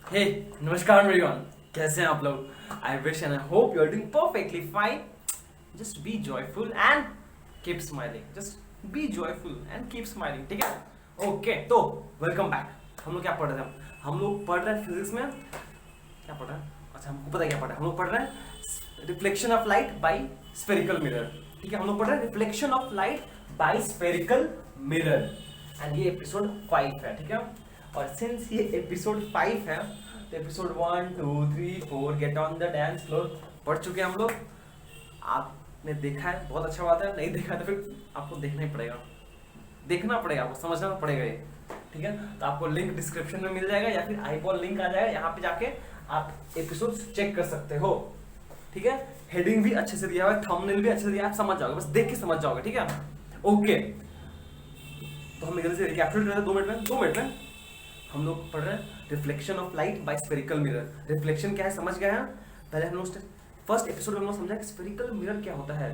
हे नमस्कार एवरीवन, कैसे हैं आप लोग। I wish and I hope you are doing perfectly fine. Just be joyful and keep smiling. Just be joyful and keep smiling, ठीक है। Okay, तो वेलकम बैक। हम लोग क्या पढ़ रहे हैं? हम लोग पढ़ रहे हैं फिजिक्स में क्या पढ़ रहे हैं? अच्छा, हमको पता है क्या पढ़ रहे हैं। हम लोग पढ़ रहे हैं reflection of light by spherical mirror. ठीक है, हम लोग पढ़ रहे हैं reflection of light by spherical mirror and ये एपिसोड 5 है, ठीक है। और सिंस ये एपिसोड 5 है तो episode 1 2 3 4 get on the dance floor पढ़ चुके हैं हम लोग। आपने देखा है, बहुत अच्छा बात है। नहीं देखा है तो फिर आपको देखना ही पड़ेगा, देखना पड़ेगा, आपको समझना पड़ेगा ये, ठीक है। तो आपको लिंक डिस्क्रिप्शन में मिल जाएगा या फिर आईबॉल लिंक आ जाएगा, यहाँ पे जाके आप एपिसोड चेक कर सकते हो, ठीक है। हेडिंग भी अच्छे से दिया हुआ है, थंबनेल भी अच्छे से दिया है, आप समझ जाओगे, बस देख के समझ जाओगे, ठीक है। ओके, तो हम जल्दी से रिकैप्चुलेट करते हैं 2 मिनट में। हम लोग पढ़ रहे हैं reflection of light by spherical mirror. Reflection क्या है समझ गए हैं। पहले हम लोग फर्स्ट एपिसोड में हम लोग समझा कि स्फेरिकल मिरर क्या होता है।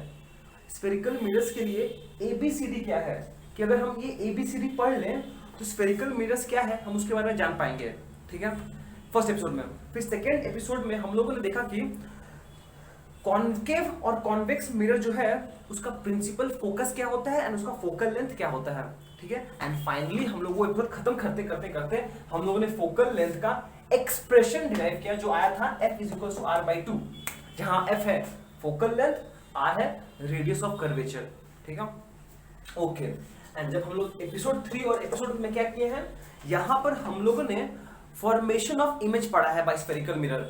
स्फेरिकल मिरर्स के लिए एबीसीडी क्या है, कि अगर हम ये एबीसीडी पढ़ लें तो स्फेरिकल मिरर्स क्या है हम उसके बारे में जान पाएंगे, ठीक है, फर्स्ट एपिसोड में। फिर सेकेंड एपिसोड में हम लोगों ने देखा कि कॉन्केव और कॉन्वेक्स मिरर जो है उसका प्रिंसिपल फोकस क्या होता है एंड उसका फोकल लेंथ क्या होता है, ठीक है। एंड फाइनली हम लोग वो एपिसोड खत्म करते करते करते हम लोगों ने फोकल लेंथ का एक्सप्रेशन डिराइव किया जो आया था F इज आर बाई 2, जहां F है फोकल लेंथ, R है रेडियस ऑफ कर्वेचर, ठीक है। ओके, एंड जब हम लोग एपिसोड 3 और एपिसोड में क्या किए हैं, यहां पर हम लोगों ने फॉर्मेशन ऑफ इमेज पढ़ा है बाय स्फेरिकल मिरर,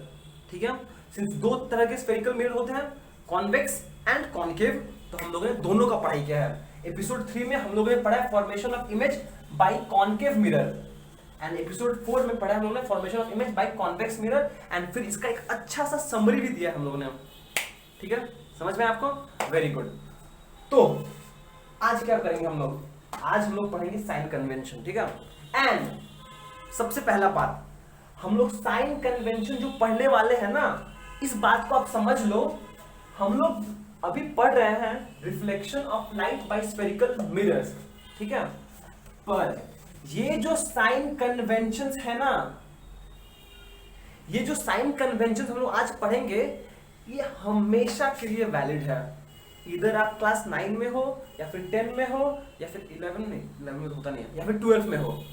ठीक है। सिंस 2 तरह के स्फेरिकल मिरर होते हैं, कॉन्वेक्स एंड कॉन्केव, तो हम लोगों ने दोनों का पढ़ाई किया है। एपिसोड 3 में हम लोगों ने पढ़ा है formation of image by concave mirror and episode 4 में पढ़ा है हम लोगों ने formation of image by convex mirror and फिर इसका एक अच्छा सा समरी भी दिया है हम लोगों ने, ठीक है। समझ में आपको? Very good. तो आज क्या करेंगे हम लोग? आज हम लोग पढ़ेंगे साइन कन्वेंशन, ठीक है। एंड सबसे पहला बात, हम लोग साइन कन्वेंशन जो पढ़ने वाले हैं ना, इस बात को आप समझ लो, हम लोग अभी पढ़ रहे हैं reflection of light by spherical mirrors, ठीक है। पर ये जो साइन कन्वेंशंस है ना, ये जो साइन कन्वेंशंस हम लोग आज पढ़ेंगे, ये हमेशा के लिए वैलिड है। इधर आप क्लास 9 में हो या फिर 10 में हो या फिर 11 में होता नहीं है, या फिर 12 में हो,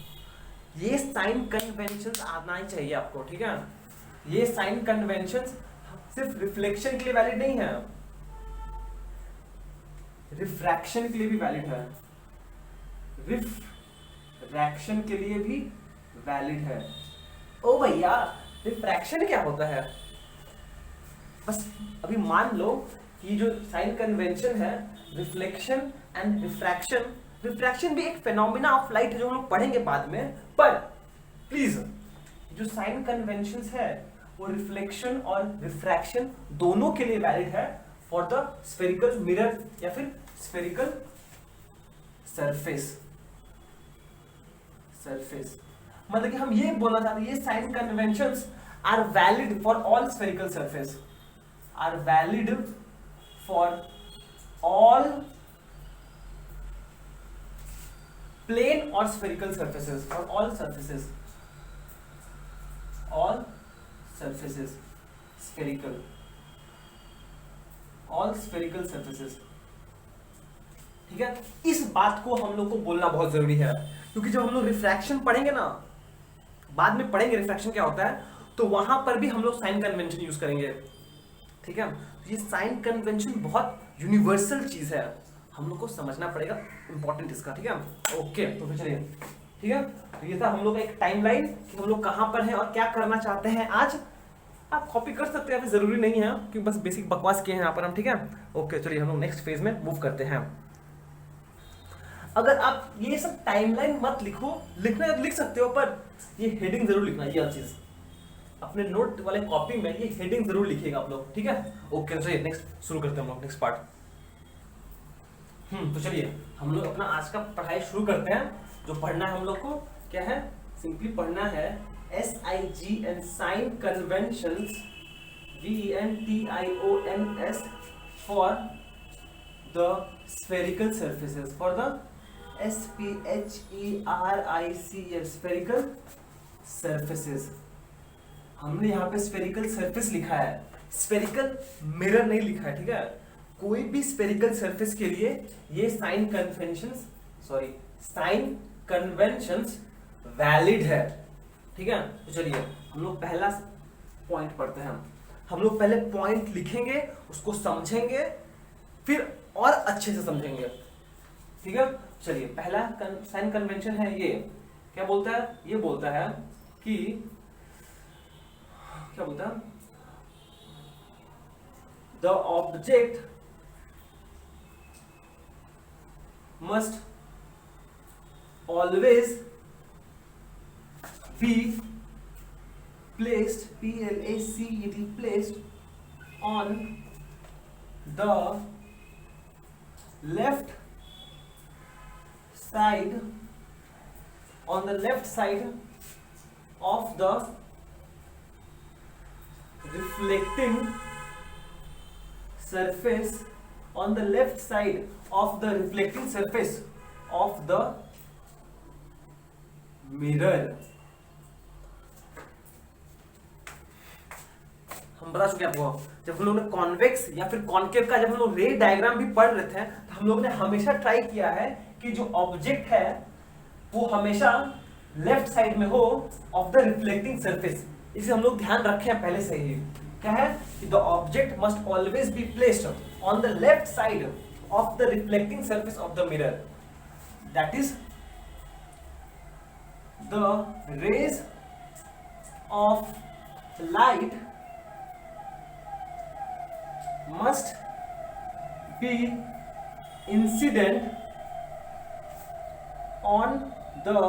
ये साइन कन्वेंशंस आना ही चाहिए आपको, ठीक है। ये साइन कन्वेंशंस सिर्फ रिफ्लेक्शन के लिए वैलिड नहीं है, रिफ्रैक्शन के लिए भी वैलिड है, रिफ्रैक्शन के लिए भी वैलिड है। ओ भैया, रिफ्रैक्शन क्या होता है? बस अभी मान लो कि जो साइन कन्वेंशन है, रिफ्लेक्शन एंड रिफ्रैक्शन, रिफ्रैक्शन भी एक फेनोमेना ऑफ लाइट है जो हम लोग पढ़ेंगे बाद में, पर प्लीज जो साइन कन्वेंशंस है वो रिफ्लेक्शन और रिफ्रैक्शन दोनों के लिए वैलिड है फॉर द स्फेरिकल मिरर या फिर स्फेरिकल सरफेस। मतलब कि हम ये बोलना चाहते हैं, ये sign conventions are valid for all spherical surface, are valid for all plane और spherical surfaces, for all surfaces, all surfaces, spherical, all spherical surfaces, ठीक है। इस बात को हम लोग को बोलना बहुत जरूरी है, क्योंकि जब हम लोग रिफ्रैक्शन पढ़ेंगे ना, बाद में पढ़ेंगे रिफ्रैक्शन क्या होता है, तो वहां पर भी हम लोग साइन कन्वेंशन यूज करेंगे, ठीक है। ये साइन कन्वेंशन बहुत यूनिवर्सल चीज है, हम लोग को समझना पड़ेगा इंपॉर्टेंट इसका, ठीक है। ओके, तो फिर चलिए, ठीक है। तो ये था हम लोग का एक टाइमलाइन कि हम लोग कहां पर हैं और क्या करना चाहते हैं आज। आप कॉपी कर सकते हैं, जरूरी नहीं है कि बस बेसिक बकवास किए हैं यहाँ पर हम, ठीक है। ओके, चलिए हम लोग नेक्स्ट फेज में मूव करते हैं। अगर आप ये सब टाइमलाइन मत लिखो, लिखना लिख सकते हो, पर ये हेडिंग जरूर लिखना, ये चीज अपने नोट वाले कॉपी में ये हेडिंग जरूर लिखिएगा आप लोग, ठीक है। ओके, चलिए नेक्स्ट शुरू करते हैं हम लोग, नेक्स्ट पार्ट। तो चलिए हम लोग अपना आज का पढ़ाई शुरू करते हैं। जो पढ़ना है हम लोग को क्या है, सिंपली पढ़ना है SIGN sign conventions, VENTIONS for the spherical surfaces, for the SPHERICL spherical surfaces, हमने यहाँ पे स्फेरिकल सरफेस लिखा है, स्फेरिकल मिरर नहीं लिखा है, ठीक है। कोई भी स्फेरिकल सरफेस के लिए ये साइन कन्वेंशंस वैलिड है, ठीक है। तो चलिए हम लोग पहला पॉइंट पढ़ते हैं। हम लोग पहले पॉइंट लिखेंगे, उसको समझेंगे, फिर और अच्छे से समझेंगे, ठीक है। चलिए पहला साइन कन्वेंशन है ये, क्या बोलता है, ये बोलता है कि क्या बोलता है, the object must always B placed, placed, placed on the left side, on the left side of the reflecting surface, on the left side of the reflecting surface of the mirror. हम बता चुके आपको, जब हम लोग ने convex या फिर कॉन्केव का जब हम लोग रे डायग्राम भी पढ़ रहे थे, तो हम लोग ने हमेशा ट्राई किया है कि जो ऑब्जेक्ट है वो हमेशा लेफ्ट साइड में हो ऑफ द रिफ्लेक्टिंग सरफेस। इसे हम लोग ध्यान रखे हैं पहले से ही, क्या है कि the object must always be placed on the left side of the reflecting surface of the mirror, that is the rays of light must be incident on the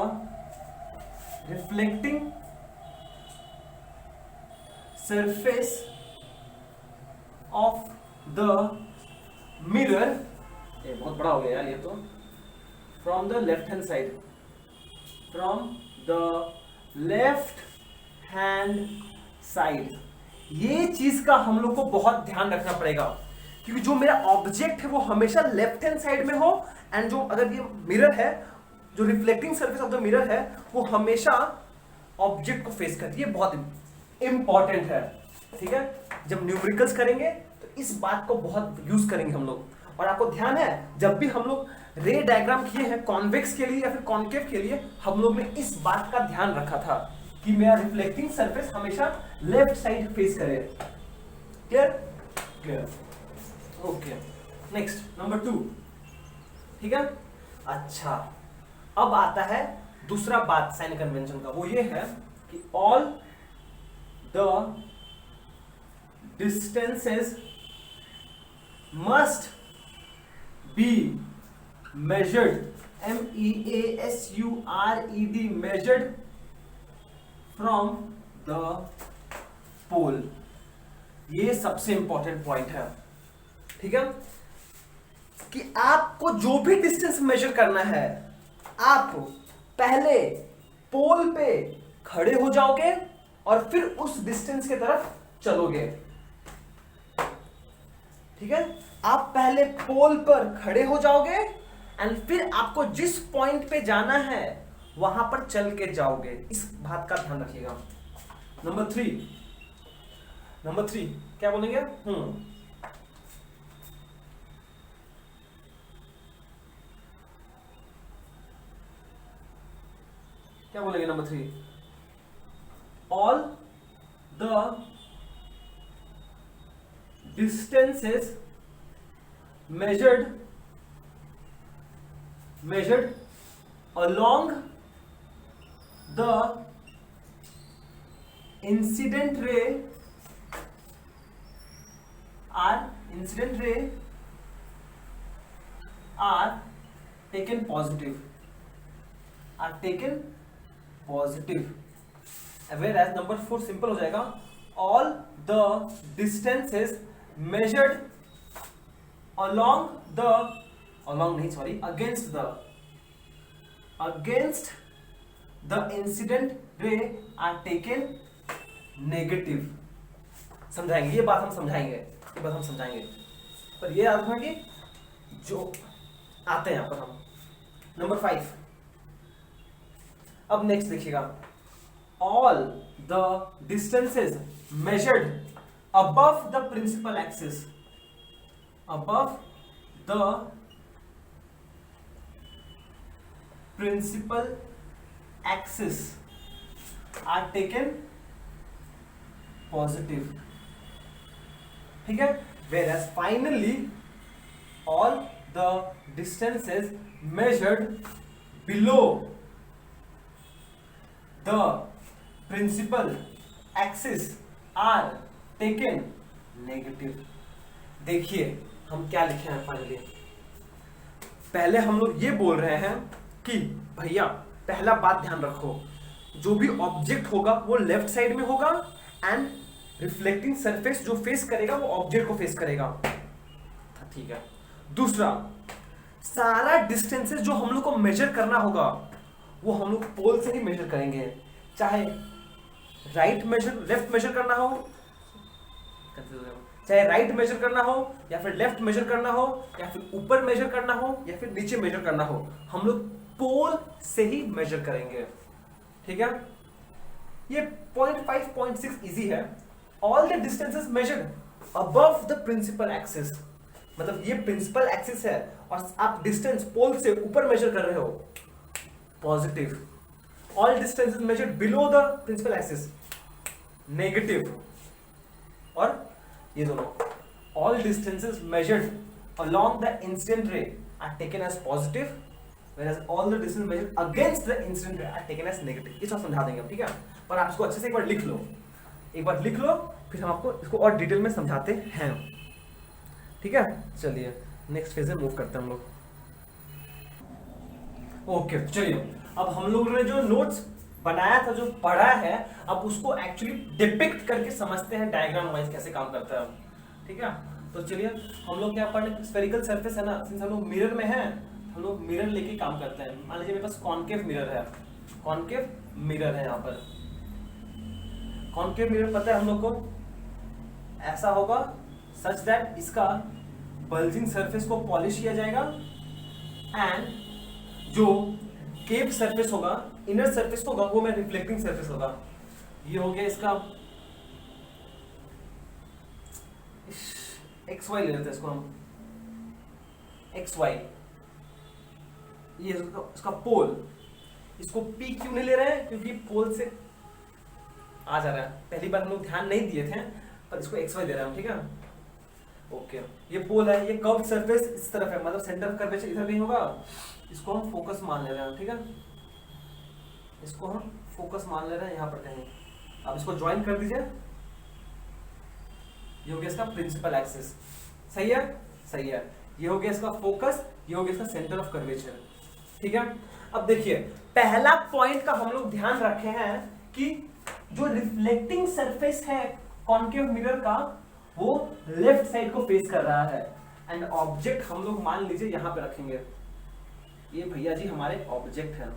reflecting surface of the mirror। ये बहुत बड़ा हो गया यार ये तो। from the left hand side, from the left hand side, ये चीज का हम लोग को बहुत ध्यान रखना पड़ेगा, क्योंकि जो मेरा ऑब्जेक्ट है वो हमेशा लेफ्ट हैंड साइड में हो, एंड जो अगर ये मिरर है, जो reflecting surface of the mirror है, वो हमेशा ऑब्जेक्ट को फेस करती है। बहुत इंपॉर्टेंट है, ठीक है। जब न्यूमेरिकल्स करेंगे तो इस बात को बहुत यूज करेंगे हम लोग। और आपको ध्यान है, जब भी हम लोग रे डायग्राम किए हैं कॉन्वेक्स के लिए या फिर कॉन्केव के लिए, हम लोग ने इस बात का ध्यान रखा था कि मेरा रिफ्लेक्टिंग सरफेस हमेशा लेफ्ट साइड फेस करे। Clear clear, okay. Next number 2, ठीक है। अच्छा, अब आता है दूसरा बात साइन कन्वेंशन का, वो ये है कि all the distances must B measured, measured, measured from the pole। ये सबसे इंपॉर्टेंट पॉइंट है, ठीक है, कि आपको जो भी डिस्टेंस मेजर करना है, आप पहले पोल पे खड़े हो जाओगे और फिर उस डिस्टेंस की तरफ चलोगे, ठीक है। आप पहले पोल पर खड़े हो जाओगे एंड फिर आपको जिस पॉइंट पे जाना है वहां पर चल के जाओगे। इस बात का ध्यान रखिएगा। नंबर 3 क्या बोलेंगे? क्या बोलेंगे? Number 3, all the distances measured along the incident ray are taken positive, whereas number 4 simple हो जाएगा, all the distances measured against the incident ray are taken negative। समझाएंगे, ये बात हम समझाएंगे, पर ये याद रखना कि जो आते हैं यहाँ पर हम। नंबर 5, अब नेक्स्ट देखिएगा, all the distances measured above the principal axis, above the principal axis are taken positive. ठीक है, whereas finally all the distances measured below the principal axis are taken negative. देखिए हम क्या लिखे हैं फाइनली। पहले हम लोग ये बोल रहे हैं कि भैया पहला बात ध्यान रखो, जो भी ऑब्जेक्ट होगा वो लेफ्ट साइड में होगा एंड रिफ्लेक्टिंग सरफेस जो फेस करेगा वो ऑब्जेक्ट को फेस करेगा। ठीक है। दूसरा, सारा डिस्टेंसेस जो हम लोग को मेजर करना होगा वो हम लोग पोल से ही मेजर करेंगे, चाहे राइट मेजर लेफ्ट मेजर करना हो, चाहे राइट मेजर करना हो या फिर लेफ्ट मेजर करना हो या फिर ऊपर मेजर करना हो या फिर नीचे मेजर करना हो, हम लोग पोल से ही मेजर करेंगे। ठीक है, ये 0.5 0.6 इजी है। All the distances measured above the principal axis, मतलब ये प्रिंसिपल एक्सिस है और आप डिस्टेंस पोल से ऊपर मेजर कर रहे हो, positive. All distances measured below the principal axis, negative. और ये दोनों, all distances measured along the incident ray are taken as positive, whereas all the distance measured against the incident ray are taken as negative। ये सब समझा देंगे हम, ठीक है। पर आप इसको अच्छे से एक बार लिख लो, एक बार लिख लो, फिर हम आपको इसको और डिटेल में समझाते हैं। ठीक है, चलिए नेक्स्ट फेज में मूव करते हैं हम लोग। ओके, चलिए अब हम लोग ने जो नोट्स बनाया था, जो पढ़ा है, अब उसको एक्चुअली डिपिक्ट करके समझते हैं डायग्राम वाइज कैसे काम करता है। ठीक है, तो चलिए हम लोग क्या पढ़े, स्फेरिकल सरफेस है ना, सिंस हम लोग मिरर में हैं, हम लोग मिरर लेके काम करते हैं। मान लीजिए मेरे पास कॉनकेव मिरर है, कॉनकेव मिरर है, यहाँ पर कॉनकेव मिरर पता है हम लोग को ऐसा होगा सच दैट इसका बल्जिंग सरफेस को पॉलिश किया जाएगा एंड जो केव सरफेस होगा, इनर सरफेस होगा, वो में रिफ्लेक्टिंग सरफेस होगा। ये हो गया इसका एक्स वाई ले लेते हैं इसको हम, एक्स वाई, ये इसका पोल। इसको पी क्यों नहीं ले रहे हैं, क्योंकि पोल से आ जा रहा है, पहली बार हम लोग ध्यान नहीं दिए थे, पर इसको एक्स वाई दे रहे हैं, ठीक है। ओके, ये पोल है, ये कर्व सरफेस इस तरफ है, मतलब सेंटर ऑफ कर्वेचर इधर नहीं होगा, इसको हम फोकस मान ले रहे हैं, ठीक है। इसको हम फोकस मान ले रहे हैं यहाँ पर कहीं। अब इसको ज्वाइन कर दीजिए, ये हो गया इसका प्रिंसिपल एक्सिस, सही है, सही है। ये हो गया इसका फोकस, ये हो गया इसका सेंटर ऑफ कर्वेचर, ठीक है। अब देखिए पहला पॉइंट का हम लोग ध्यान रखे हैं कि जो रिफ्लेक्टिंग सरफेस है कॉनकेव मिरर का, वो लेफ्ट साइड को फेस कर रहा है एंड ऑब्जेक्ट हम लोग मान लीजिए यहां पे रखेंगे। ये भैया जी हमारे ऑब्जेक्ट है,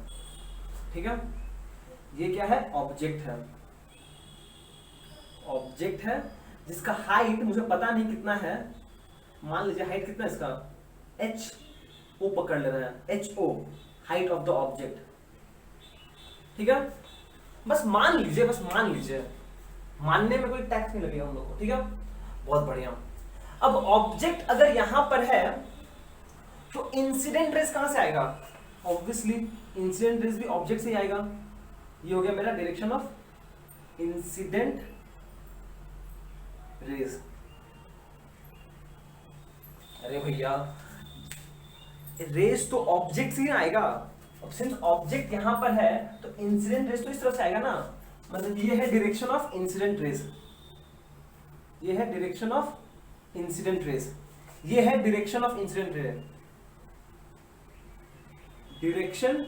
ठीक है। ये क्या है, ऑब्जेक्ट है, ऑब्जेक्ट है जिसका हाइट मुझे पता नहीं कितना है, मान लीजिए हाइट कितना है इसका, एच ओ पकड़ ले रहे हैं, H O, height of the object, ठीक है। बस मान लीजिए, बस मान लीजिए, मानने में कोई टैक्स नहीं लगेगा हम लोग को, ठीक है, बहुत बढ़िया। अब ऑब्जेक्ट अगर यहां पर है तो इंसिडेंट रेस कहां से आएगा, ऑब्वियसली इंसिडेंट रेस भी ऑब्जेक्ट से ही आएगा। ये हो गया मेरा डायरेक्शन ऑफ इंसिडेंट रेस। अरे भैया रेस तो ऑब्जेक्ट से ही आएगा, अब सिंस ऑब्जेक्ट यहां पर है तो इंसिडेंट रेस तो इस तरफ से आएगा ना, मतलब ये है डायरेक्शन ऑफ इंसिडेंट रेस, ये है डायरेक्शन ऑफ इंसिडेंट रेस, ये है direction of incident ray, direction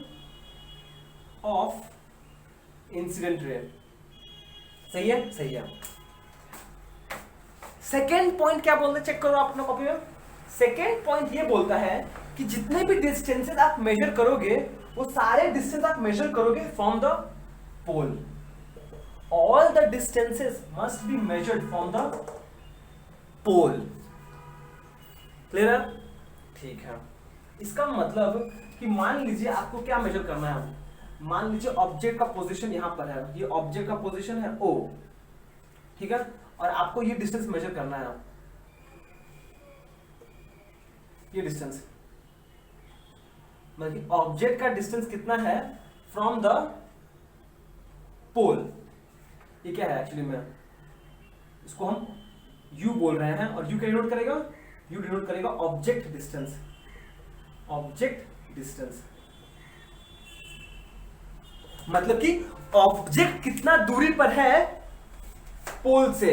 of incident ray, सही है, सही है। सेकेंड पॉइंट क्या बोलते हैं, चेक करो आप अपना कॉपी में। सेकेंड पॉइंट ये बोलता है कि जितने भी डिस्टेंसेस आप मेजर करोगे वो सारे डिस्टेंस आप मेजर करोगे from the pole, all the distances must be measured from the pole, clear है, ठीक है। इसका मतलब कि मान लीजिए आपको क्या मेजर करना है, मान लीजिए ऑब्जेक्ट का पोजीशन यहां पर है, ये ऑब्जेक्ट का पोजीशन है O, ठीक है, और आपको ये डिस्टेंस मेजर करना है, ये डिस्टेंस मतलब ऑब्जेक्ट का डिस्टेंस कितना है फ्रॉम द पोल, ये क्या है एक्चुअली में, इसको हम U बोल रहे हैं, और U क्या डिनोट करेगा, U डिनोट करेगा ऑब्जेक्ट डिस्टेंस, ऑब्जेक्ट डिस्टेंस मतलब कि ऑब्जेक्ट कितना दूरी पर है पोल से,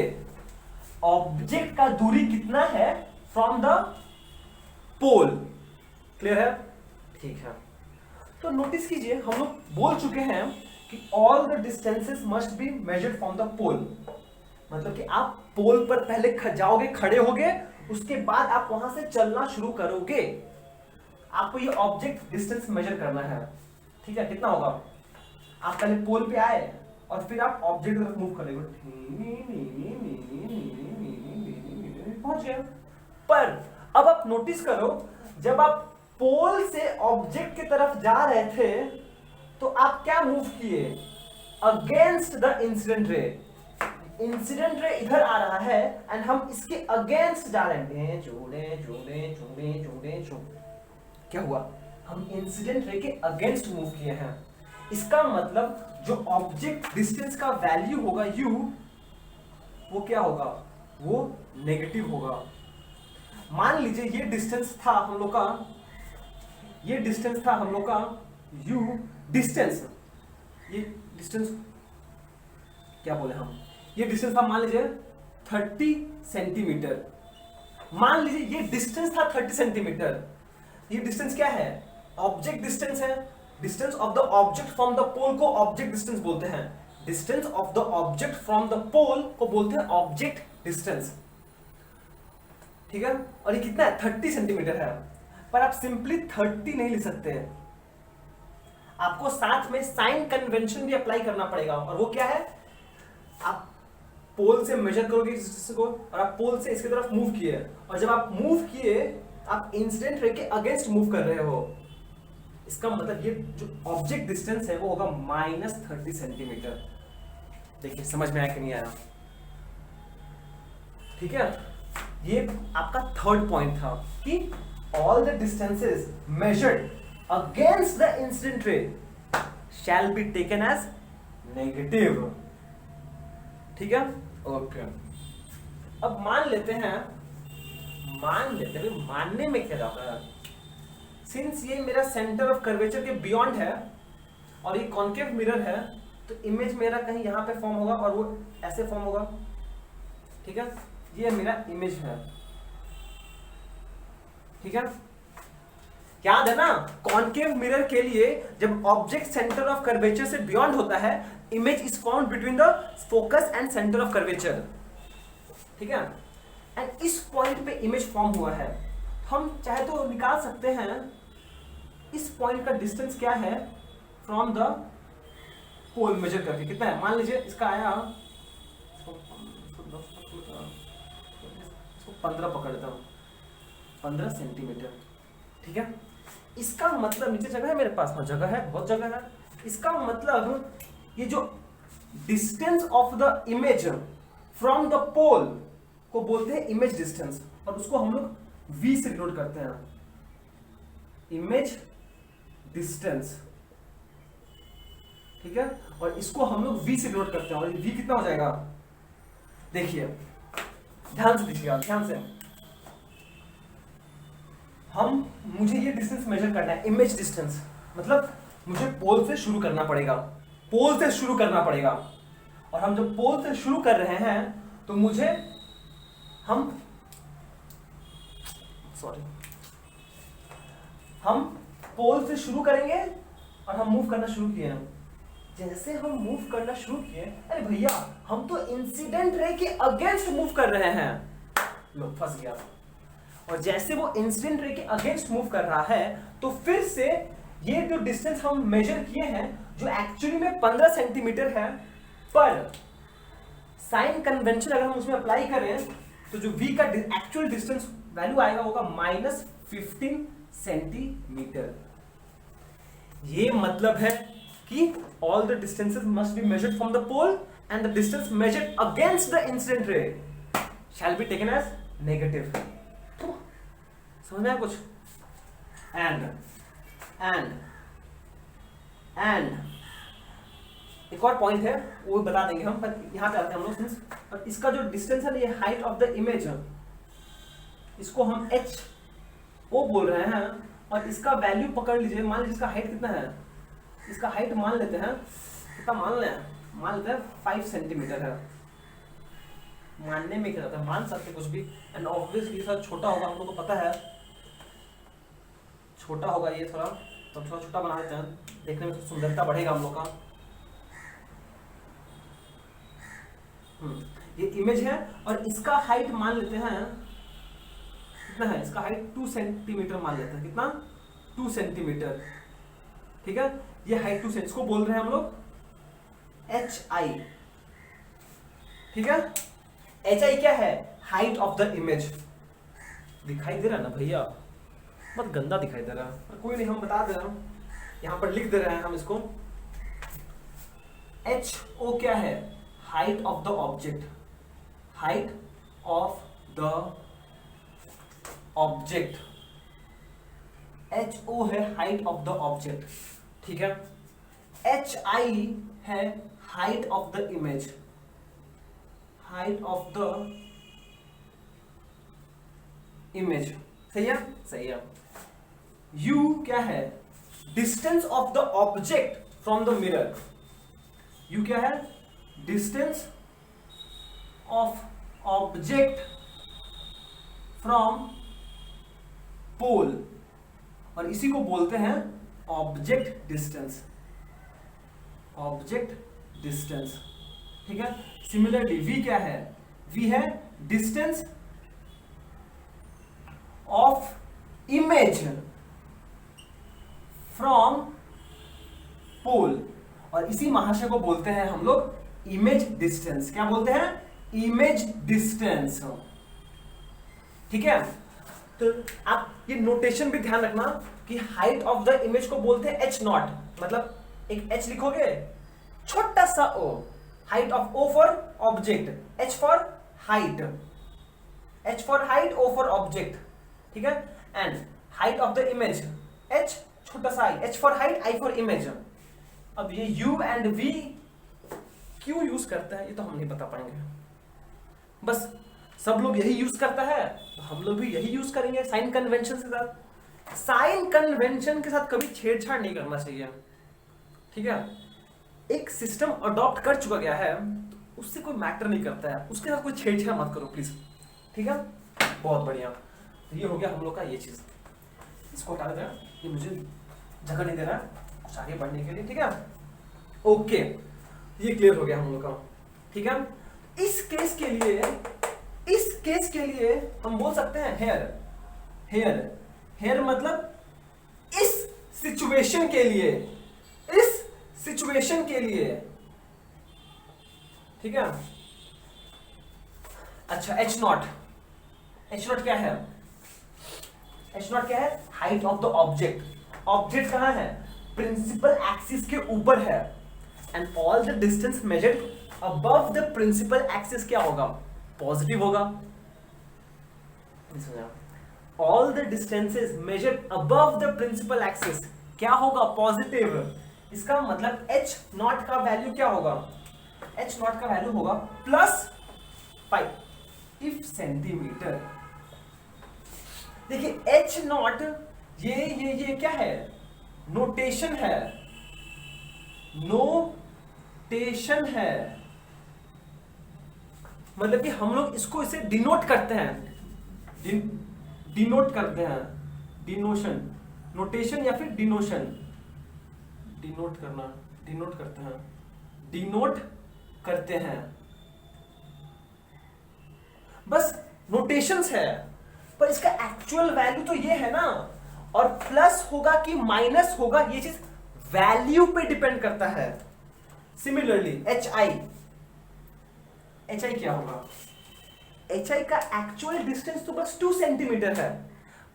ऑब्जेक्ट का दूरी कितना है फ्रॉम द पोल, क्लियर है, ठीक है। तो नोटिस कीजिए हम लोग बोल चुके हैं कि all the distances must be measured from the pole, मतलब कि आप पोल पर पहले जाओगे, खड़े होगे, उसके बाद आप वहां से चलना शुरू करोगे, आपको ये ऑब्जेक्ट डिस्टेंस मेजर करना है, ठीक है। कितना होगा, आप पहले पोल पे आए और फिर आप ऑब्जेक्ट की तरफ मूव करेंगे, पहुंच गए। पर अब आप नोटिस करो, जब आप पोल से ऑब्जेक्ट की तरफ जा रहे थे तो आप क्या मूव किए, अगेंस्ट द इंसिडेंट रे, इंसिडेंट रे इधर आ रहा है एंड हम इसके अगेंस्ट जा रहे हैं, जोड़े जोड़े जोड़े जोड़े जोड़े, क्या हुआ, हम इंसिडेंट रे के अगेंस्ट मूव किए हैं। इसका मतलब जो ऑब्जेक्ट डिस्टेंस का वैल्यू होगा u, वो क्या होगा, वो नेगेटिव होगा। मान लीजिए ये डिस्टेंस था हम लोग का, ये डिस्टेंस था हम लोग का u डिस्टेंस, ये डिस्टेंस क्या बोले हम, ये डिस्टेंस था मान लीजिए 30 सेंटीमीटर, मान लीजिए ये डिस्टेंस था 30 सेंटीमीटर, ये डिस्टेंस क्या है, ऑब्जेक्ट डिस्टेंस है, distance of the object from the pole को ऑब्जेक्ट डिस्टेंस बोलते हैं, distance of the object from the pole को बोलते हैं ऑब्जेक्ट डिस्टेंस, ठीक है। और ये कितना है, 30 सेंटीमीटर है, पर आप सिंपली 30 नहीं लिख सकते, आपको साथ में साइन कन्वेंशन भी अप्लाई करना पड़ेगा, और वो क्या है, आप पोल से मेजर करोगे इस डिस्टेंस को, और आप पोल से इसकी तरफ मूव किए, और जब आप मूव किए आप इंसिडेंट रे के अगेंस्ट मूव कर रहे हो, इसका मतलब ये जो ऑब्जेक्ट डिस्टेंस है वो होगा -30 सेंटीमीटर। देखिए समझ में आया कि नहीं आया, ठीक है। ये आपका थर्ड पॉइंट था कि all the distances measured against the incident ray shall be taken as negative, ठीक है, ओके। अब मान लेते हैं मानने में क्या जाता है, सिंस ये मेरा सेंटर ऑफ कर्वेचर के बियॉन्ड है और ये कॉन्केव मिरर है, तो इमेज मेरा कहीं यहां पे फॉर्म होगा और वो ऐसे फॉर्म होगा, ठीक है, ये मेरा इमेज है, ठीक है। याद है ना, कॉन्केव मिरर के लिए जब ऑब्जेक्ट सेंटर ऑफ कर्वेचर से बियॉन्ड होता है, image is found between the focus and centre of curvature, ठीक है। एंड इस पॉइंट पे इमेज फॉर्म हुआ है, हम चाहे तो निकाल सकते हैं इस पॉइंट का डिस्टेंस क्या है फ्रॉम द पोल मेजर करके, कितना है, मान लीजिए इसका आया, इसको 15 पकड़ लेता हूं, 15 सेंटीमीटर, ठीक है। इसका मतलब नीचे जगह है मेरे पास, हाँ जगह है, बहुत जगह है। इसका मतलब ये जो distance of the image from the pole को बोलते हैं इमेज डिस्टेंस, और उसको हम लोग v से डिनोट करते हैं, इमेज डिस्टेंस, ठीक है। और इसको हम लोग v से डिनोट करते हैं, और v कितना हो जाएगा, देखिए ध्यान से देखिएगा, ध्यान से, मुझे ये डिस्टेंस मेजर करना है, इमेज डिस्टेंस, मतलब मुझे पोल से शुरू करना पड़ेगा, पोल से शुरू करना पड़ेगा, और हम जब पोल से शुरू कर रहे हैं तो हम पोल से शुरू करेंगे और हम मूव करना शुरू किए हैं। जैसे हम मूव करना शुरू किए, अरे भैया हम तो इंसिडेंट रे के अगेंस्ट मूव कर रहे हैं, लो फंस गया। और जैसे वो इंसिडेंट रे के अगेंस्ट मूव कर रहा है, तो फिर से ये जो डिस्टेंस हम मेजर किए हैं, जो एक्चुअली में 15 सेंटीमीटर है, पर साइन कन्वेंशन अगर हम उसमें अप्लाई करें तो जो v का एक्चुअल डिस्टेंस वैल्यू आएगा होगा -15 सेंटीमीटर। ये मतलब है कि all the distances must be measured from the pole and the distance measured against the incident ray shall be taken as negative. समझ में आया कुछ? and एक और पॉइंट है वो बता देंगे हम, पर यहाँ पे आते हैं हम लोग सिंस, और इसका जो डिस्टेंस है ना, ये हाइट ऑफ द इमेज, इसको हम एच ओ बोल रहे हैं, और इसका वैल्यू पकड़ लीजिए, मान लीजिए इसका हाइट कितना है, इसका हाइट मान लेते हैं कितना, मान लेते हैं 5 सेंटीमीटर है। मानने में क्या होता है, मान सकते कुछ भी, एंड ऑब्वियसली सर छोटा होगा, हम लोग को पता है छोटा होगा ये थोड़ा, तो थोड़ा छोटा बना देते हैं, देखने में सुंदरता बढ़ेगा हम लोग का। ये इमेज है और इसका हाइट मान लेते हैं कितना है, इसका हाइट 2 सेंटीमीटर मान लेते हैं, कितना 2 सेंटीमीटर, ठीक है। ये हाइट 2 सेंटीमीटर, इसको बोल रहे हैं हम लोग एच आई, ठीक है। एच आई क्या है, हाइट ऑफ द इमेज। दिखाई दे रहा ना भैया, बहुत गंदा दिखाई दे रहा है, पर कोई नहीं, हम बता दे रहे हैं, यहां पर लिख दे रहे हैं हम इसको। एच ओ क्या है, height of the object, height of the object, H O है हाइट ऑफ द ऑब्जेक्ट, ठीक है। एच आई है height of the image, height of the image, सही है, सही है। U क्या है, distance of the object from the mirror, U क्या है, distance of object from pole, और इसी को बोलते हैं ऑब्जेक्ट डिस्टेंस, ऑब्जेक्ट डिस्टेंस, ठीक है। सिमिलरली V क्या है, V है distance of image from pole, और इसी महाशय को बोलते हैं हम लोग इमेज डिस्टेंस। क्या बोलते हैं, इमेज डिस्टेंस, ठीक है। तो आप ये नोटेशन भी ध्यान रखना कि हाइट ऑफ द इमेज को बोलते हैं एच नॉट, मतलब एक एच लिखोगे, छोटा सा O, height of O for object, H for height, H for height, O for object, ठीक है। And height of the image H, छोटा सा I, H for height, I for image. अब ये यू एंड वी क्यों use करता है ये तो हम नहीं बता पाएंगे, बस सब लोग यही यूज करता है तो हम लोग भी यही यूज करेंगे साइन कन्वेंशन के साथ। साइन कन्वेंशन के साथ कभी छेड़छाड़ नहीं करना चाहिए, ठीक है। एक सिस्टम अडॉप्ट कर चुका गया है तो उससे कोई मैटर नहीं करता है, उसके साथ कोई छेड़छाड़ मत करो प्लीज, ठीक है। बहुत बढ़िया, तो ये हो गया हम लोग का ये चीज, इसको हटा देते हैं, ये मुझे जगह नहीं दे रहा है कुछ आगे बढ़ने के लिए, ठीक है। ओके, ये क्लियर हो गया हम लोग का, ठीक है। इस केस के लिए हम बोल सकते हैं हेयर मतलब इस सिचुएशन के लिए, ठीक है। अच्छा, एच नॉट क्या है, एच नॉट क्या है, height of the object. Object कहां है, प्रिंसिपल एक्सिस के ऊपर है, and all the distance measured above the principal axis क्या होगा, पॉजिटिव होगा। All the distances measured above the principal axis क्या होगा, पॉजिटिव। इसका मतलब एच नॉट का वैल्यू क्या होगा, एच नॉट का वैल्यू होगा +5 इफ सेंटीमीटर। देखिए एच नॉट ये क्या है, नोटेशन है, नोटेशन है, मतलब कि हम लोग इसको इसे डिनोट करते हैं, डिनोट करते हैं, डिनोशन, नोटेशन या फिर डिनोशन, डिनोट करना, डिनोट करते हैं, डिनोट करते हैं, बस नोटेशंस है। पर इसका एक्चुअल वैल्यू तो ये है ना, और प्लस होगा कि माइनस होगा ये चीज वैल्यू पे डिपेंड करता है। सिमिलरली एच आई क्या होगा, एच आई का एक्चुअल डिस्टेंस तो बस 2 सेंटीमीटर है,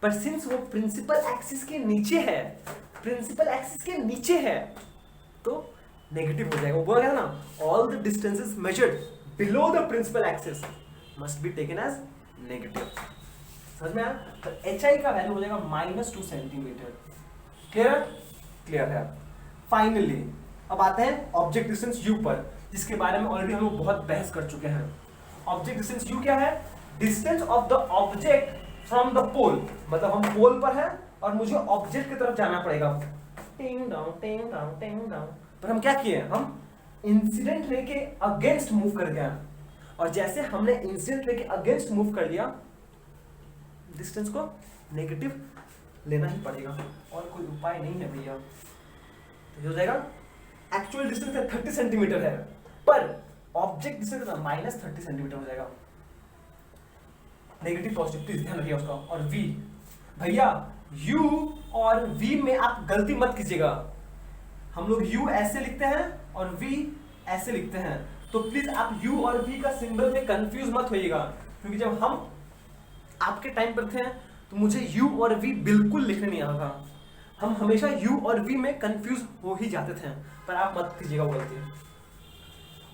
पर सिंस वो प्रिंसिपल एक्सिस के नीचे है, प्रिंसिपल एक्सिस के नीचे है, तो नेगेटिव हो जाएगा। वो बोला गया ना all the distances measured below the principal axis must be taken as negative. समझ में आया? तो एच आई का वैल्यू हो जाएगा -2 सेंटीमीटर। क्लियर? क्लियर है। फाइनली अब आते हैं ऑब्जेक्ट डिस्टेंस यू पर, जिसके बारे में ऑलरेडी हम लोग बहुत बहस कर चुके हैं। ऑब्जेक्ट डिस्टेंस यू क्या है? Distance of the object from the pole, मतलब हम पोल पर हैं और मुझे ऑब्जेक्ट की तरफ जाना पड़ेगा। टिंग डाउन टिंग डाउन टिंग डाउन। पर हम क्या किए? हम इंसिडेंट रे के अगेंस्ट मूव कर गए, और जैसे हमने इंसिडेंट रे के अगेंस्ट मूव कर दिया, डिस्टेंस को नेगेटिव लेना ही पड़ेगा, और कोई उपाय नहीं है भैया। तो हो जाएगा एक्चुअल डिस्टेंस 30 सेंटीमीटर है, पर ऑब्जेक्ट डिस्टेंस -30 सेंटीमीटर हो जाएगा। नेगेटिव पॉजिटिव प्लीज ध्यान रखिए उसका। और v भैया u और v में आप गलती मत कीजिएगा। हम लोग u ऐसे लिखते हैं और v ऐसे लिखते हैं, तो प्लीज आप u और v का सिंबल में कंफ्यूज मत होइएगा, क्योंकि जब हम आपके टाइम पर थे तो मुझे u और v बिल्कुल लिखने नहीं आता था। हम हमेशा u और v में कंफ्यूज हो ही जाते थे, पर आप मत कीजिएगा वो गलती।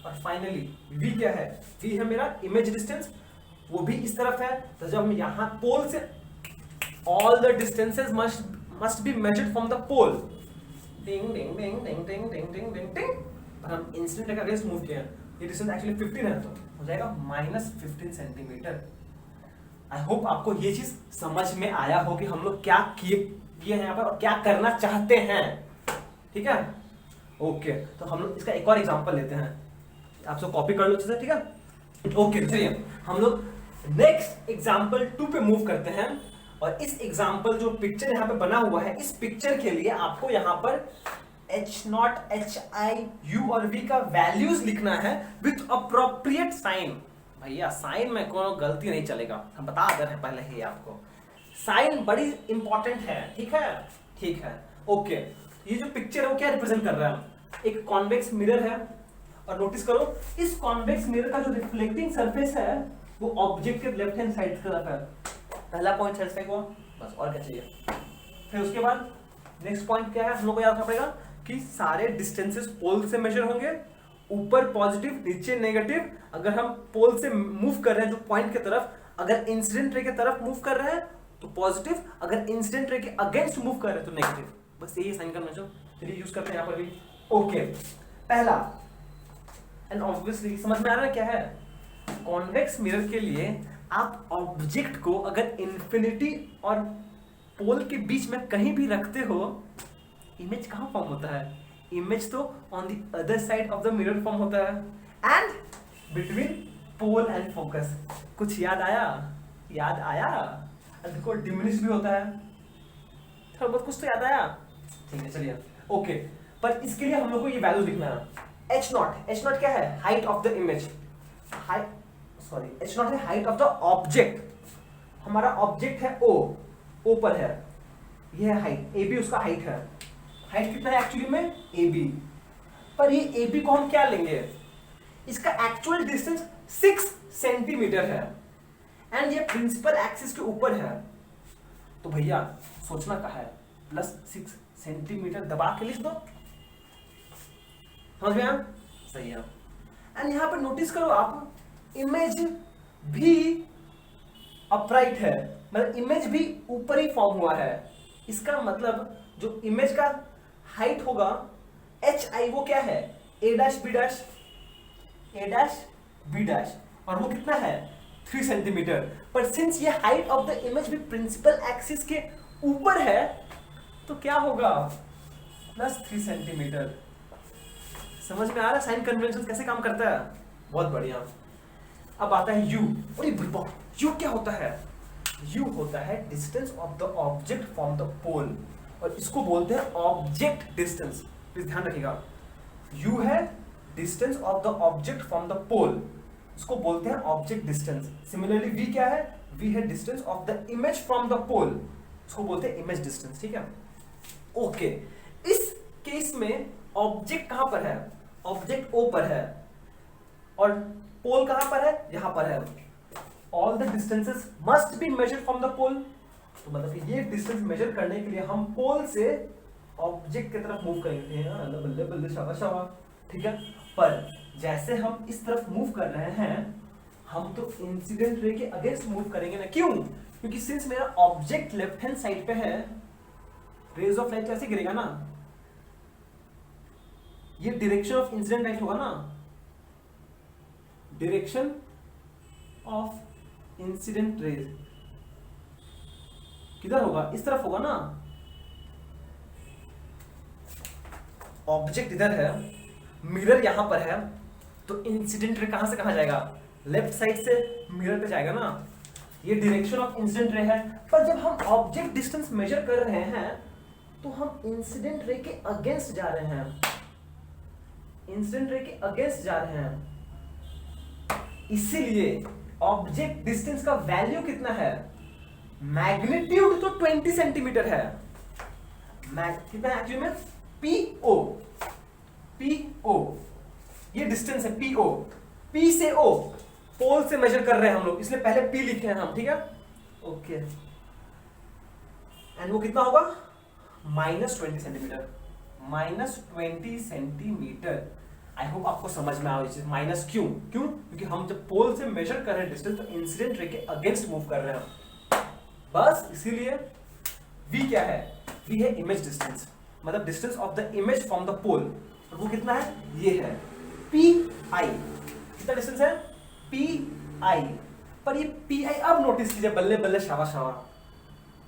और फाइनली v क्या है? v है मेरा इमेज डिस्टेंस, वो भी इस तरफ है। तो जब हम यहाँ पोल से all the distances must be measured from the pole, टिंग टिंग टिंग टिंग टिंग टिंग टिंग टिंग टिंग, पर हम इंसिडेंट के अगेंस्ट मूव किए हैं। ये डिस्टेंस एक्चुअली 15 है, तो हो जाएगा -15 सेंटीमीटर। आई होप आपको ये चीज समझ में आया हो कि हम लोग क्या किए हैं यहाँ पर और क्या करना चाहते हैं। ठीक है? ओके, तो हम लोग इसका एक और एग्जांपल लेते हैं। आप सब कॉपी कर लो अच्छे से, ठीक है? ओके, चलिए हम लोग नेक्स्ट एग्जांपल 2 पे मूव करते हैं। और इस एग्जांपल जो पिक्चर यहाँ पे बना हुआ है, इस पिक्चर के लिए आपको यहाँ पर H0, HI, U और V का वैल्यूज लिखना है विथ अप्रोप्रिएट साइन। भैया साइन में कोई गलती नहीं चलेगा, हम बता दे रहे हैं पहले ही आपको। साइन बड़ी इंपॉर्टेंट है, ठीक है? ठीक है, ओके। ये जो पिक्चर है वो क्या रिप्रेजेंट कर रहा है? एक कॉन्वेक्स मिरर है, और नोटिस करो इस कॉन्वेक्स मिरर का जो रिफ्लेक्टिंग सरफेस है वो ऑब्जेक्ट के लेफ्ट हैंड साइड की तरफ है। पहला पॉइंट सेटिस्फाई हुआ, बस और क्या चाहिए? फिर उसके बाद नेक्स्ट पॉइंट क्या है? हम लोग को याद रखना पड़ेगा कि सारे डिस्टेंसेस पोल से मेजर होंगे, ऊपर पॉजिटिव नीचे नेगेटिव। अगर हम पोल से मूव कर रहे हैं जो पॉइंट की तरफ, अगर इंसिडेंट रे की तरफ मूव कर रहे हैं तो पॉजिटिव, अगर इंसिडेंट रे के अगेंस्ट मूव कर रहे हैं तो नेगेटिव। बस यही साइन करना चाहिए। चलिए यूज करते हैं यहाँ पर भी। ओके, पहला एंड ऑब्वियसली समझ में आ रहा है क्या है? कॉन्वेक्स मिरर के लिए आप ऑब्जेक्ट को अगर इंफिनिटी और पोल के बीच में कहीं भी रखते हो, इमेज कहाँ फॉर्म होता है? इमेज तो on the other side of the mirror form होता है, and between pole and focus. कुछ याद आया? याद आया? देखो डिमिनिश भी होता है, थोड़ा बहुत कुछ तो याद आया। ठीक है, चलिए ओके। पर इसके लिए हम लोग को ये वैल्यू लिखना है। H0 क्या है? Height of the image. H0 है हाइट ऑफ द ऑब्जेक्ट। हमारा ऑब्जेक्ट है O पर है, ये है हाइट, AB उसका हाइट है। हाइट कितना है एक्चुअली में? AB। पर ये AB को हम क्या लेंगे? इसका एक्चुअल डिस्टेंस 6 सेंटीमीटर है, एंड ये प्रिंसिपल एक्सिस के ऊपर है। तो भैया सोचना कहा है, +6 सेंटीमीटर दबा के लिख दो। समझ में आया? सही है। एंड यहां पर नोटिस करो आप, इमेज भी अपराइट है, मतलब इमेज भी ऊपर ही फॉर्म हुआ है। इसका मतलब जो इमेज का हाइट होगा HI वो क्या है? A' B', और वो कितना है? 3 सेंटीमीटर। पर सिंस ये हाइट ऑफ द इमेज भी प्रिंसिपल एक्सिस के ऊपर है, तो क्या होगा? +3 सेंटीमीटर। समझ में आ रहा है साइन कन्वेंशन कैसे काम करता है? बहुत बढ़िया। अब आता है U। U क्या होता है? U होता है distance of the object from the pole, और इसको बोलते हैं ऑब्जेक्ट डिस्टेंस। प्लीज ध्यान रखिएगा, U है distance of the object from the pole, इसको बोलते हैं ऑब्जेक्ट डिस्टेंस। सिमिलरली V क्या है? V है distance of the image from the pole, इसको बोलते हैं इमेज डिस्टेंस। ठीक है, ओके। इस केस में ऑब्जेक्ट कहां पर है? ऑब्जेक्ट O पर है, और पोल कहां पर है? यहां पर है। All the distances must be measured from the pole. तो मतलब कि ये डिस्टेंस मेजर करने के लिए हम पोल से ऑब्जेक्ट की तरफ मूव करेंगे, बल्ले बल्ले शाबाश शाबाश, ठीक है। पर जैसे हम इस तरफ मूव कर रहे हैं, हम तो इंसिडेंट रे के अगेंस्ट मूव करेंगे ना। क्यों? क्योंकि सिंस मेरा ऑब्जेक्ट लेफ्ट हैंड साइड पे है, रेज ऑफ लाइट कैसे गिरेगा ना, ये डायरेक्शन ऑफ इंसिडेंट लाइट होगा ना, डायरेक्शन ऑफ इंसिडेंट रेज किधर होगा? इस तरफ होगा ना। ऑब्जेक्ट इधर है, मिरर यहां पर है, तो इंसिडेंट रे कहां से कहां जाएगा? लेफ्ट साइड से मिरर पे जाएगा ना। ये डायरेक्शन ऑफ इंसिडेंट रे है। पर जब हम ऑब्जेक्ट डिस्टेंस मेजर कर रहे हैं तो हम इंसिडेंट रे के अगेंस्ट जा रहे हैं, इंसिडेंट रे के अगेंस्ट जा रहे हैं। इसीलिए ऑब्जेक्ट डिस्टेंस का वैल्यू कितना है? मैग्नीट्यूड तो 20 सेंटीमीटर है, कितना एक्चुअली में? PO, PO ये डिस्टेंस है, PO, P से O, पोल से मेजर कर रहे हैं हम लोग, इसलिए पहले P लिखे हैं हम, ठीक है। ओके, एंड वो कितना होगा? -20 सेंटीमीटर, -20 सेंटीमीटर। आई होप आपको समझ में आया चीज। माइनस क्यों? क्योंकि हम जब पोल से मेजर कर रहे हैं डिस्टेंस, तो इंसिडेंट रे के अगेंस्ट मूव कर रहे हैं, बस इसीलिए V क्या है? V है इमेज डिस्टेंस, मतलब distance of the image from the pole, और वो कितना है? ये है PI। कितना डिस्टेंस है? PI। पर ये PI अब नोटिस कीजिए, बल्ले बल्ले शाबाश शाबाश।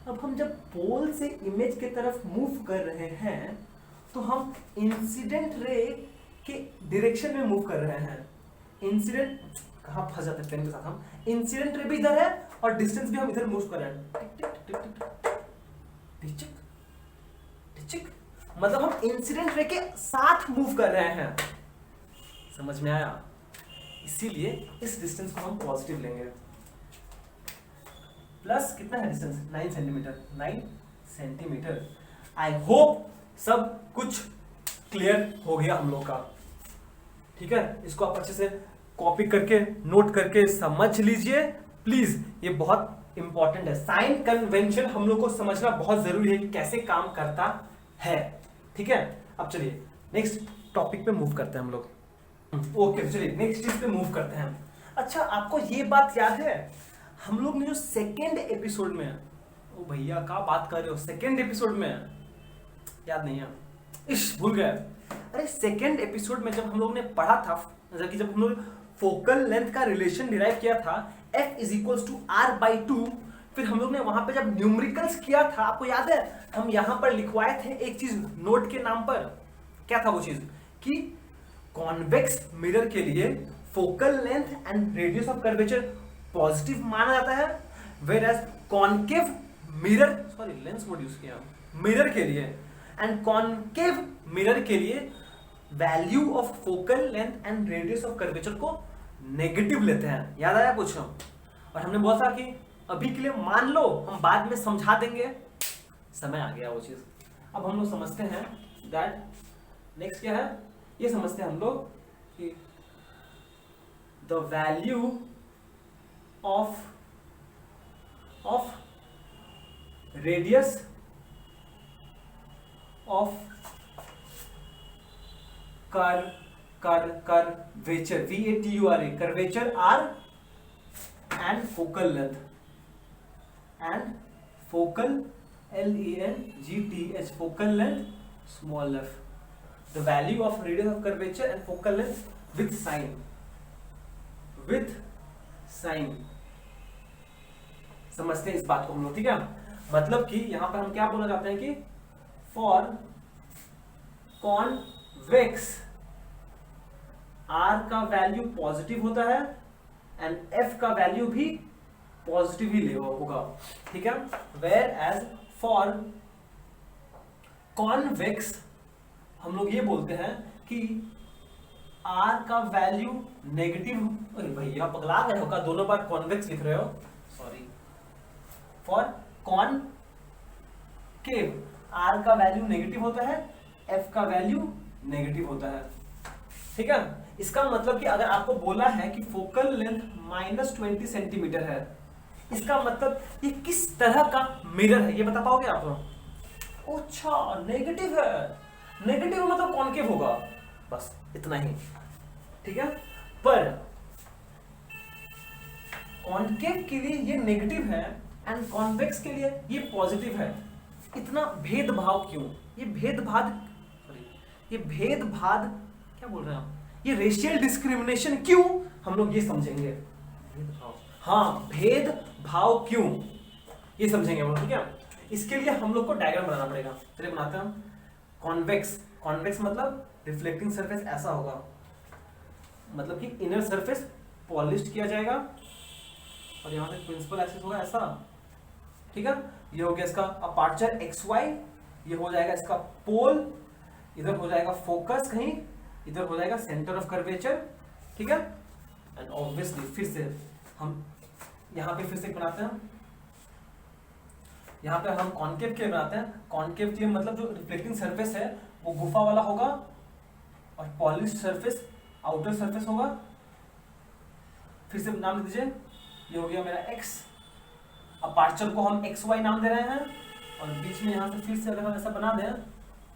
अब हम जब पोल से इमेज की तरफ मूव कर रहे हैं तो हम इंसिडेंट रे के डायरेक्शन में मूव कर रहे हैं। इंसिडेंट कहां फंस जाते हैं पेन के साथ हम? इंसिडेंट रे भी इधर है और डिस्टेंस भी हम इधर मूव कर रहे हैं, टिक, मतलब हम इंसिडेंट रे के साथ मूव कर रहे हैं। समझ में आया? इसीलिए इस डिस्टेंस को हम पॉजिटिव लेंगे। प्लस कितना है distance? 9 centimetre, 9 centimetre. I hope सब कुछ क्लियर हो गया हम लोग का, ठीक है। इसको आप अच्छे से कॉपी करके नोट करके समझ लीजिए प्लीज, ये बहुत इंपॉर्टेंट है। साइन कन्वेंशन हम लोग को समझना बहुत जरूरी है कि कैसे काम करता है, ठीक है। अब चलिए नेक्स्ट टॉपिक पे मूव करते हैं हम लोग। ओके, चलिए नेक्स्ट चीज पे मूव करते हैं। अच्छा, आपको ये बात याद है, हम लोग ने जो सेकेंड एपिसोड में, ओ भैया क्या बात कर रहे हो, सेकेंड एपिसोड में याद नहीं है, भूल गया। अरे सेकेंड एपिसोड में जब हम लोग ने पढ़ा था, जब हम लोग फोकल लेंथ का रिलेशन डिराइव किया था, F = R/2, फिर हम लोग ने वहां पे जब न्यूमेरिकल्स किया था, आपको याद है, हम यहां पर लिखवाए थे एक चीज नोट के नाम पर। क्या था वो चीज? कि कॉन्वेक्स मिरर के लिए focal length and radius of curvature positive माना जाता है, whereas concave mirror, sorry lens word use किया, मिरर के लिए एंड कॉन्केव मिरर के लिए value of focal length and radius of curvature को नेगेटिव लेते हैं। याद आया कुछ? और हमने बोला था कि अभी के लिए मान लो, हम बाद में समझा देंगे, समय आ गया वो चीज। अब हम लोग समझते हैं दैट नेक्स्ट क्या है, ये समझते हैं हम लोग कि the value of radius of curvature, VATURA, curvature R, and focal length, and focal LENGTH, focal length small f, the value of radius of curvature and focal length with sign, समझते हैं इस बात को हम लोग, ठीक है। मतलब कि यहां पर हम क्या बोलना चाहते हैं कि फॉर कॉन्वेक्स R का वैल्यू पॉजिटिव होता है एंड F का वैल्यू भी पॉजिटिव ही होगा, ठीक है। वेयर एज फॉर कॉन्वेक्स हम लोग ये बोलते हैं कि R का वैल्यू नेगेटिव। भैया पगला गए हो का? दोनों बार कॉन्वेक्स लिख रहे हो, सॉरी। फॉर कॉन्केव R का वैल्यू नेगेटिव होता है, F का वैल्यू नेगेटिव होता है, ठीक है। इसका मतलब कि अगर आपको बोला है कि फोकल लेंथ -20 सेंटीमीटर है, इसका मतलब ये किस तरह का मिरर है, ये बता पाओगे आप? अच्छा नेगेटिव है, नेगेटिव मतलब कॉनकेव होगा, बस इतना ही, ठीक है। पर कॉनकेव के लिए ये नेगेटिव है एंड कॉन्वेक्स के लिए ये पॉजिटिव है। इतना भेदभाव क्यों? ये भेदभाव, ये भेदभाव क्या बोल रहे हैं आप, ये रेशियल डिस्क्रिमिनेशन क्यों, हम लोग ये समझेंगे। भेदभाव, हाँ भेदभाव क्यों, ये समझेंगे हम लोग, ठीक है। इसके लिए हम लोग को डायग्राम बनाना पड़ेगा, चलिए बनाते हैं हम। कॉन्वेक्स, कॉन्वेक्स मतलब रिफ्लेक्टिंग सरफेस ऐसा होगा, मतलब कि इनर सरफेस पॉलिश्ड किया जाएगा और यहाँ पे प्रिंसिपल एक्सिस होगा ऐसा, ठीक है। ये हो गया इसका अपर्चर एक्स वाई, ये हो जाएगा इसका पोल, इधर हो जाएगा फोकस कहीं, इधर हो जाएगा सेंटर ऑफ कर्वेचर, ठीक है। एंड ऑब्वियसली फिर से हम यहाँ पे फिर से बनाते हैं, यहाँ पे हम कॉनकेव के लिए बनाते हैं। कॉनकेव के लिए मतलब जो रिफ्लेक्टिंग सरफेस है वो गुफा वाला होगा और पॉलिश्ड सरफेस आउटर सरफेस होगा। फिर से नाम दीजिए, ये हो गया मेरा एक्स, अपर्चर को हम एक्स वाई नाम दे रहे हैं और बीच में यहाँ से फिर से अगर हम ऐसा बना दें,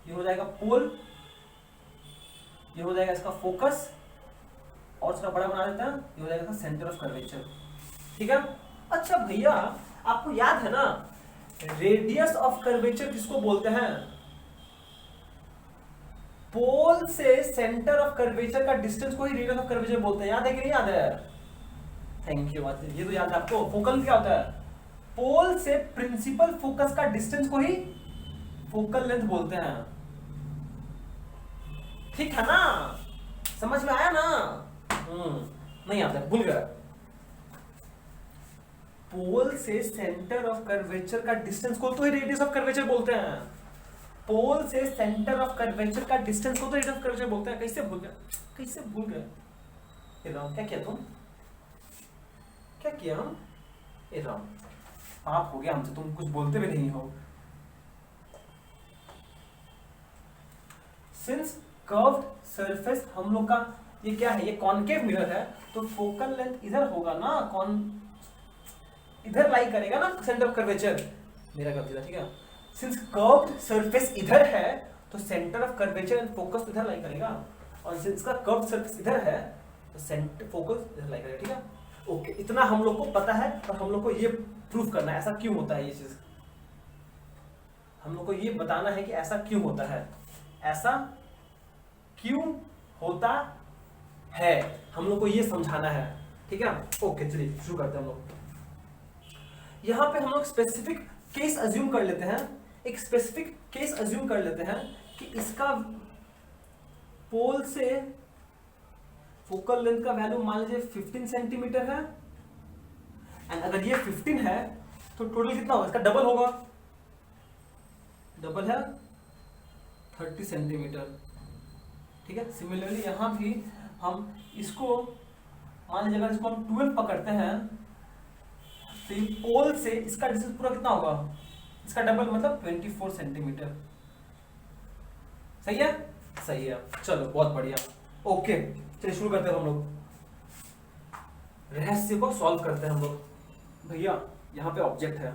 ये हो जाएगा पोल, ये हो जाएगा इसका फोकस और थोड़ा बड़ा बना देते हैं, ये हो जाएगा इसका सेंटर ऑफ कर्वेचर, ठीक है। अच्छा भैया आपको याद है ना रेडियस ऑफ कर्वेचर किसको बोलते हैं? पोल से सेंटर ऑफ कर्वेचर का डिस्टेंस को ही रेडियस ऑफ कर्वेचर बोलते हैं, याद है कि नहीं याद है? थैंक यू, ये तो याद है आपको। फोकल क्या होता है? पोल से प्रिंसिपल फोकस का डिस्टेंस को ही फोकल लेंथ बोलते हैं, ठीक है ना? समझ में आया ना? नहीं आता, भूल गया। पोल से सेंटर ऑफ कर्वेचर का डिस्टेंस को तो ही रेडियस ऑफ कर्वेचर बोलते हैं। पोल से सेंटर ऑफ कर्वेचर का डिस्टेंस को तो रेडियस ऑफ कर्वेचर बोलते हैं। कैसे भूल गए? कैसे भूल गए? क्या किया तुम? क्या किया हम? पाप हो गया हमसे, तुम कुछ बोलते भी नहीं हो। सिंस कर्व्ड सरफेस हम लोग का ये क्या है? ये कॉनकेव मिरर है, तो फोकल लेंथ इधर होगा ना, इधर लाई करेगा ना सेंटर ऑफ कर्वेचर। मेरा गलती था, ठीक है। सिंस कर्व्ड सरफेस इधर है तो centre of curvature and focus इधर लाई करेगा, और सिंस इसका कर्व्ड सरफेस इधर है तो सेंटर फोकस इधर लाई करेगा, ठीक है। ओके, इतना हम लोग को पता है और हम लोग को ये प्रूफ करना है ऐसा क्यों होता है। ये चीज हम लोग को ये बताना है कि ऐसा क्यों होता है, ऐसा क्यों होता है, हम लोग को ये समझाना है, ठीक है। ओके चलिए शुरू करते हैं हम लोग। यहां पे हम लोग स्पेसिफिक केस अज्यूम कर लेते हैं, एक स्पेसिफिक केस अज्यूम कर लेते हैं कि इसका पोल से फोकल लेंथ का वैल्यू मान लीजिए 15 सेंटीमीटर है, एंड अगर ये 15 है तो टोटल कितना होगा? इसका डबल होगा, डबल है 30 सेंटीमीटर, ठीक है। सिमिलरली यहां भी हम इसको मान लीजिए अगर इसको हम 12 पकड़ते हैं तो ये पोल से इसका डिस्टेंस पूरा कितना होगा? इसका डबल मतलब 24 सेंटीमीटर। सही है? सही है, चलो बहुत बढ़िया। ओके चलिए शुरू करते हैं हम लोग, रहस्य को सॉल्व करते हैं हम लोग। भैया यहाँ पे ऑब्जेक्ट है,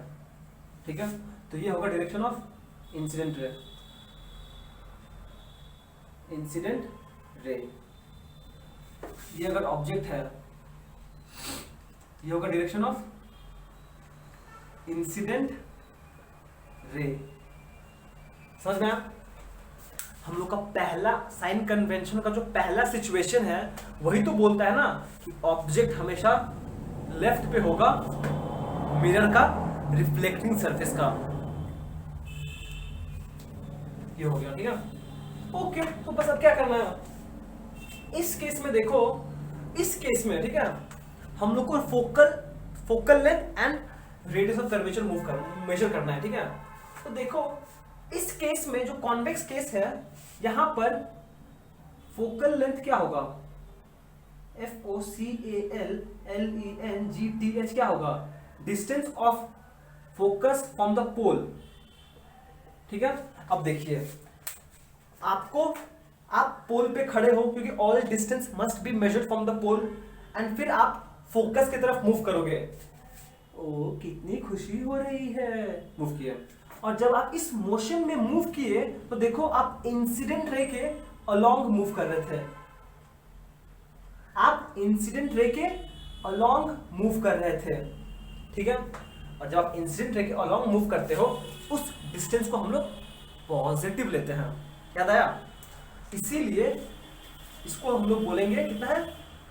ठीक है, तो ये होगा direction of incident ray, incident ray. ये अगर ऑब्जेक्ट है, ये होगा डायरेक्शन ऑफ इंसिडेंट रे। समझ में आया? हम लोग का पहला साइन कन्वेंशन का जो पहला सिचुएशन है वही तो बोलता है ना कि ऑब्जेक्ट हमेशा लेफ्ट पे होगा मिरर का रिफ्लेक्टिंग सरफेस का। ये हो गया, ठीक है। ओके, तो बस अब क्या करना है इस केस में? देखो इस केस में, ठीक है, हम लोग को focal length and radius of curvature measure करना है, ठीक है। तो देखो इस केस में जो कॉन्वेक्स केस है, यहां पर फोकल लेंथ क्या होगा? FOCALLENGTH क्या होगा? Distance of focus from the pole, ठीक है। अब देखिए आप पोल पे खड़े हो क्योंकि all distance must be measured from the pole, and फिर आप फोकस की तरफ मूव करोगे। ओ कितनी खुशी हो रही है, मूव किया। और जब आप इस मोशन में मूव किए तो देखो आप इंसिडेंट रे के अलोंग मूव कर रहे थे, आप इंसिडेंट रे के अलोंग मूव कर रहे थे, ठीक है। और जब आप इंसिडेंट रे के अलोंग मूव करते हो उस डिस्टेंस को हम लोग पॉजिटिव लेते हैं, याद आया। इसीलिए इसको हम लोग बोलेंगे कितना है,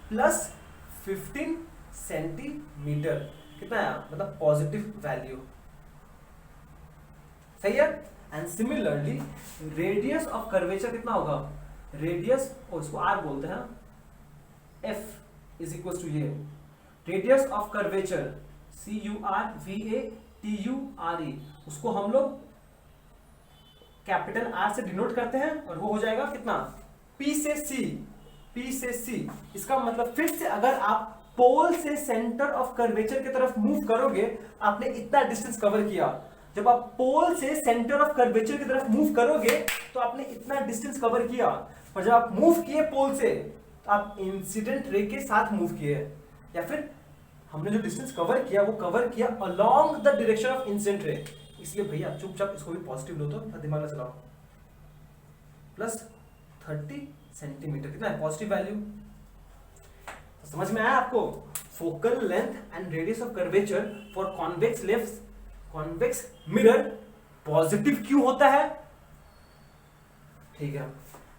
+15 सेंटीमीटर, कितना है मतलब पॉजिटिव वैल्यू, सही है। And similarly radius of curvature कितना होगा, रेडियस और इसको आर बोलते हैं, F इज इक्वल टू ये रेडियस ऑफ कर्वेचर CURVATURE, उसको हम लोग कैपिटल R से डिनोट करते हैं और वो हो जाएगा कितना, P से C। इसका मतलब फिर से अगर आप पोल से सेंटर ऑफ कर्वेचर की तरफ मूव करोगे, आपने इतना डिस्टेंस कवर किया। जब आप पोल से सेंटर ऑफ कर्वेचर की तरफ मूव करोगे तो आपने इतना डिस्टेंस कवर किया, और जब आप मूव किए पोल से तो आप इंसिडेंट रे के साथ मूव किए, या फिर हमने जो डिस्टेंस कवर किया वो कवर किया along the direction of incident ray. इसलिए भैया चुपचाप इसको भी पॉजिटिव लो, तो दिमाग में चलाओ, +30 सेंटीमीटर, कितना है पॉजिटिव वैल्यू। तो समझ में आया आपको, focal length and radius of curvature for convex lens, convex mirror positive क्यों होता है, ठीक है।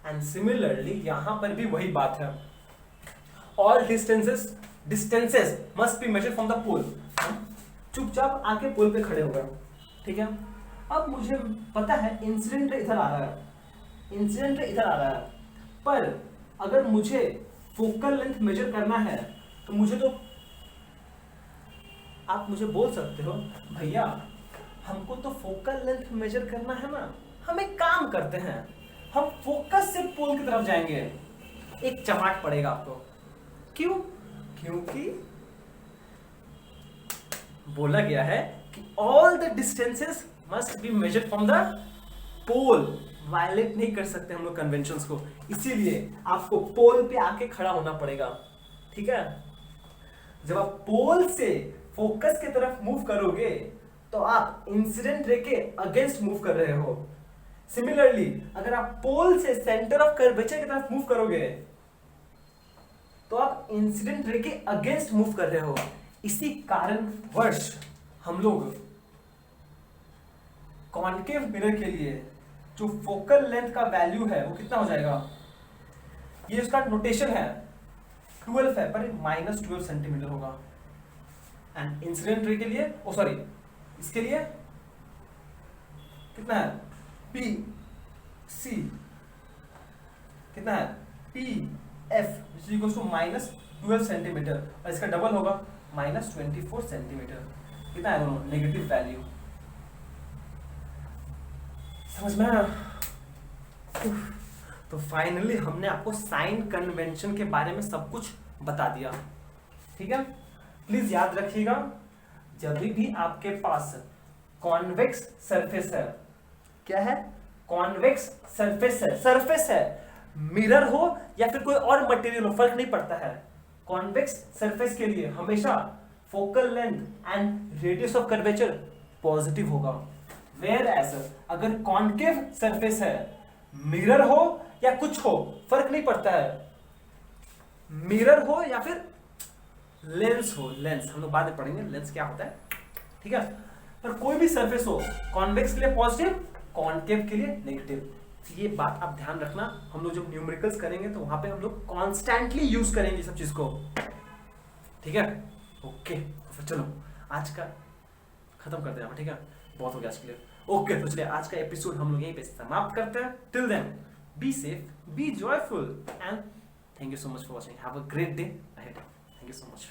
एंड सिमिलरली यहां पर भी वही बात है, all distances must be measured from the pole. चुपचाप आके पोल पे खड़े हो गए, ठीक है। अब मुझे पता है इंसिडेंट इधर आ रहा है, इंसिडेंट इधर आ रहा है, पर अगर मुझे फोकल लेंथ मेजर करना है तो मुझे तो आप मुझे बोल सकते हो भैया हमको तो फोकल लेंथ मेजर करना है ना, हम एक काम करते हैं, हम फोकस से पोल की तरफ जाएंगे, एक चमाट पड़ेगा आपको। क्यों? क्योंकि बोला गया है कि all the distances must be measured from the pole, violate नहीं कर सकते हम लोग कन्वेंशंस को, इसीलिए आपको पोल पे आके खड़ा होना पड़ेगा, ठीक है। जब आप पोल से फोकस की तरफ मूव करोगे तो आप इंसिडेंट रे के अगेंस्ट मूव कर रहे हो। सिमिलरली अगर आप पोल से सेंटर ऑफ कर्वेचर की तरफ मूव करोगे तो आप इंसिडेंट रे के अगेंस्ट मूव कर रहे हो। इसी कारणवश हम लोग कॉन्केव मिरर के लिए जो फोकल लेंथ का वैल्यू है वो कितना हो जाएगा, ये उसका नोटेशन है 12 है पर -12 सेंटीमीटर होगा। एंड इंसिडेंट रे के लिए इसके लिए कितना है, PC कितना है, PF -12 सेंटीमीटर, और इसका डबल होगा -24 सेंटीमीटर। कितना है दोनों नेगेटिव वैल्यू, समझ में आया। तो फाइनली हमने आपको साइन कन्वेंशन के बारे में सब कुछ बता दिया, ठीक है। प्लीज याद रखिएगा, जब भी आपके पास कॉन्वेक्स सरफेस है, क्या है, कॉन्वेक्स सरफेस है, मिरर हो या फिर कोई और मटेरियल हो, फर्क नहीं पड़ता है, कॉन्वेक्स सरफेस के लिए हमेशा focal length and radius of curvature positive होगा। वेयर एज अगर कॉन्केव सरफेस है, मिरर हो या कुछ हो, फर्क नहीं पड़ता है, मिरर हो या फिर लेंस हो, लेंस हम लोग बाद में पढ़ेंगे लेंस क्या होता है, ठीक है। पर कोई भी सरफेस हो, कॉन्वेक्स के लिए पॉजिटिव, कॉन्केव के लिए नेगेटिव। ये बात आप ध्यान रखना, हम लोग जब न्यूमेरिकल्स करेंगे तो वहां पे हम लोग कॉन्स्टेंटली यूज करेंगे सब चीज को, ठीक है। ओके तो चलो आज का खत्म करते हैं, ठीक है, बहुत हो गया आज के लिए। ओके तो चलिए आज का एपिसोड हम लोग यहीं पे समाप्त करते हैं। Till then be safe, be joyful and thank you so much for watching, have a great day ahead, thank you so much.